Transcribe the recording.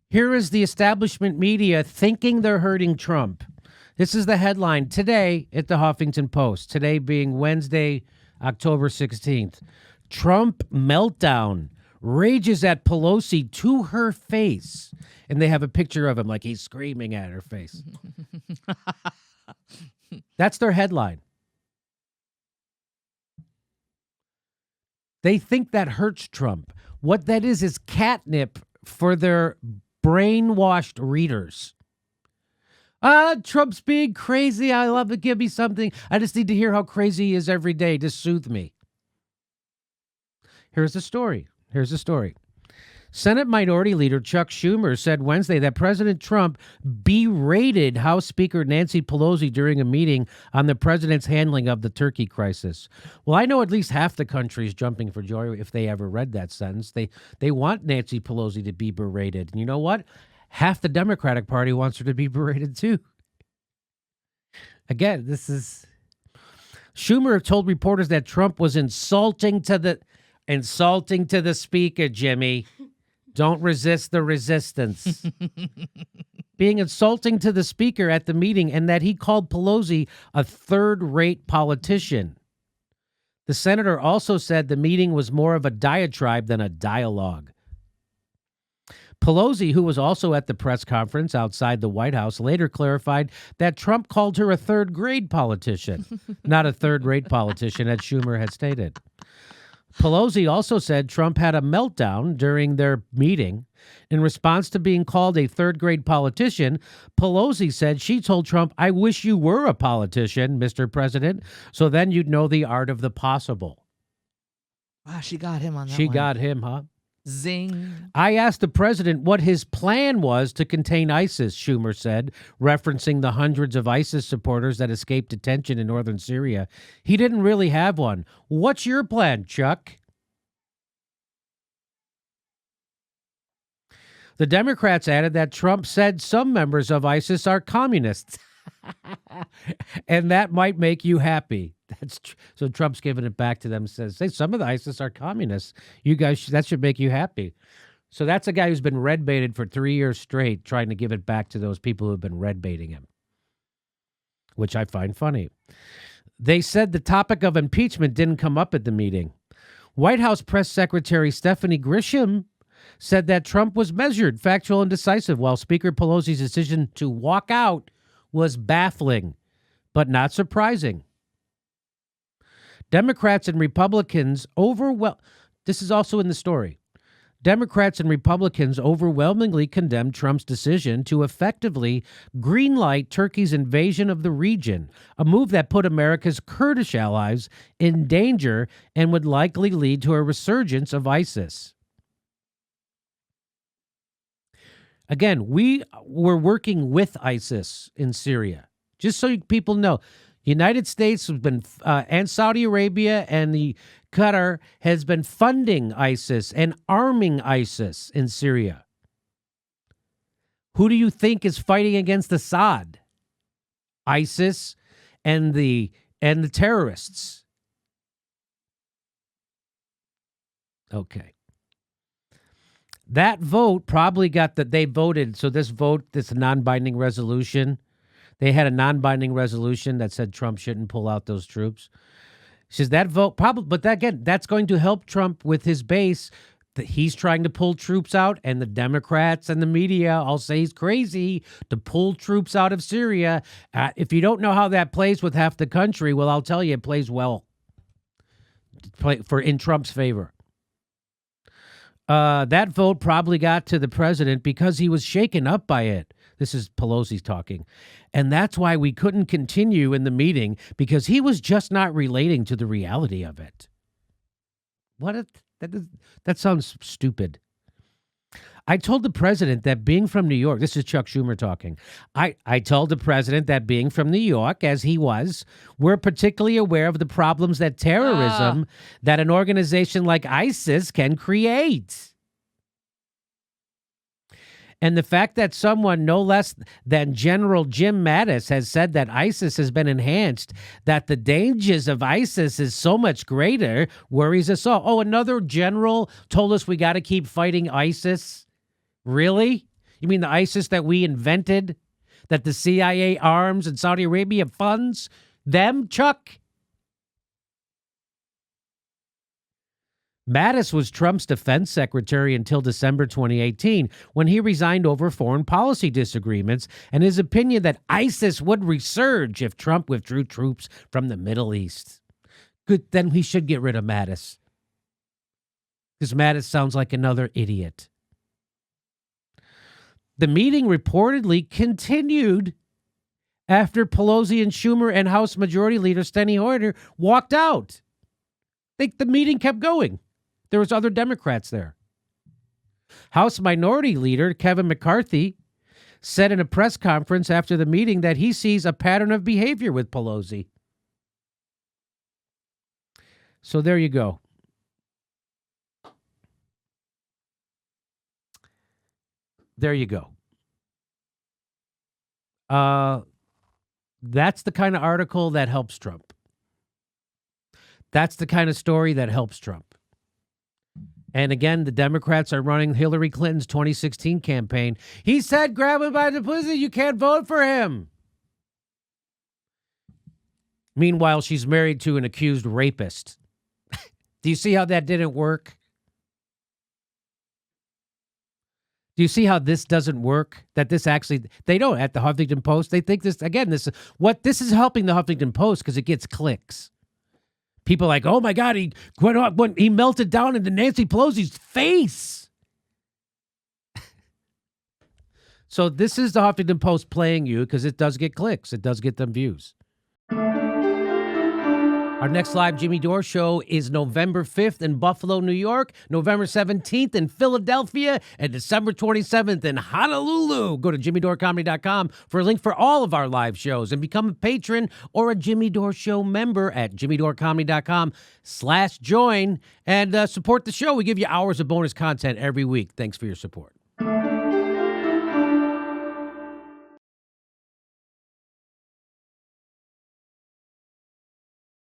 Here is the establishment media thinking they're hurting Trump. This is the headline today at the Huffington Post, today being Wednesday, October 16th. Trump meltdown rages at Pelosi to her face. And they have a picture of him like he's screaming at her face. That's their headline. They think that hurts Trump. What that is catnip for their brainwashed readers. Trump's being crazy. I love it. Give me something. I just need to hear how crazy he is every day to soothe me. Here's the story. Senate Minority Leader Chuck Schumer said Wednesday that President Trump berated House Speaker Nancy Pelosi during a meeting on the president's handling of the Turkey crisis. Well, I know at least half the country is jumping for joy if they ever read that sentence. They want Nancy Pelosi to be berated. And you know what? Half the Democratic Party wants her to be berated too. Again, this is... Schumer told reporters that Trump was insulting to the speaker, Jimmy. Don't resist the resistance. Being insulting to the speaker at the meeting, and that he called Pelosi a third-rate politician. The senator also said the meeting was more of a diatribe than a dialogue. Pelosi, who was also at the press conference outside the White House, later clarified that Trump called her a third-grade politician, not a third-rate politician, as Schumer had stated. Pelosi also said Trump had a meltdown during their meeting. In response to being called a third-grade politician, Pelosi said she told Trump, "I wish you were a politician, Mr. President, so then you'd know the art of the possible." Wow, she got him on that one. She got him, huh? Zing. I asked the president what his plan was to contain ISIS, Schumer said, referencing the hundreds of ISIS supporters that escaped detention in northern Syria. He didn't really have one. What's your plan, Chuck? The Democrats added that Trump said some members of ISIS are communists. And that might make you happy. So Trump's giving it back to them and says, hey, some of the ISIS are communists. You guys, that should make you happy. So that's a guy who's been red baited for 3 years straight, trying to give it back to those people who have been red baiting him, which I find funny. They said the topic of impeachment didn't come up at the meeting. White House Press Secretary Stephanie Grisham said that Trump was measured, factual, and decisive, while Speaker Pelosi's decision to walk out was baffling, but not surprising. Democrats and Republicans this is also in the story. Democrats and Republicans overwhelmingly condemned Trump's decision to effectively greenlight Turkey's invasion of the region, a move that put America's Kurdish allies in danger and would likely lead to a resurgence of ISIS. Again, we were working with ISIS in Syria, just so people know. United States has been, and Saudi Arabia and the Qatar has been funding ISIS and arming ISIS in Syria. Who do you think is fighting against Assad? ISIS and the terrorists. Okay. That vote probably they voted. So this non-binding resolution. They had a non-binding resolution that said Trump shouldn't pull out those troops. She says that vote probably, but that's going to help Trump with his base. That he's trying to pull troops out, and the Democrats and the media all say he's crazy to pull troops out of Syria. If you don't know how that plays with half the country, well, I'll tell you, it plays well in Trump's favor. That vote probably got to the president because he was shaken up by it. This is Pelosi talking. And that's why we couldn't continue in the meeting, because he was just not relating to the reality of it. That sounds stupid. I told the president that being from New York, this is Chuck Schumer talking. I told the president that being from New York, as he was, we're particularly aware of the problems that terrorism, that an organization like ISIS can create. And the fact that someone no less than General Jim Mattis has said that ISIS has been enhanced, that the dangers of ISIS is so much greater, worries us all. Oh, another general told us we got to keep fighting ISIS? Really? You mean the ISIS that we invented, that the CIA arms and Saudi Arabia funds? Them, Chuck? Mattis was Trump's defense secretary until December 2018, when he resigned over foreign policy disagreements and his opinion that ISIS would resurge if Trump withdrew troops from the Middle East. Good, then we should get rid of Mattis. Because Mattis sounds like another idiot. The meeting reportedly continued after Pelosi and Schumer and House Majority Leader Steny Hoyer walked out. The meeting kept going. There was other Democrats there. House Minority Leader Kevin McCarthy said in a press conference after the meeting that he sees a pattern of behavior with Pelosi. So there you go. There you go. That's the kind of article that helps Trump. That's the kind of story that helps Trump. And again, the Democrats are running Hillary Clinton's 2016 campaign. He said, grab him by the pussy, you can't vote for him. Meanwhile, she's married to an accused rapist. Do you see how that didn't work? Do you see how this doesn't work? That this actually, they don't at the Huffington Post. They think this, again, this is helping the Huffington Post because it gets clicks. People are like, oh my God, he melted down into Nancy Pelosi's face. So this is the Huffington Post playing you because it does get clicks. It does get them views. Our next live Jimmy Dore show is November 5th in Buffalo, New York, November 17th in Philadelphia, and December 27th in Honolulu. Go to jimmydorecomedy.com for a link for all of our live shows and become a patron or a Jimmy Dore Show member at jimmydorecomedy.com/join and support the show. We give you hours of bonus content every week. Thanks for your support.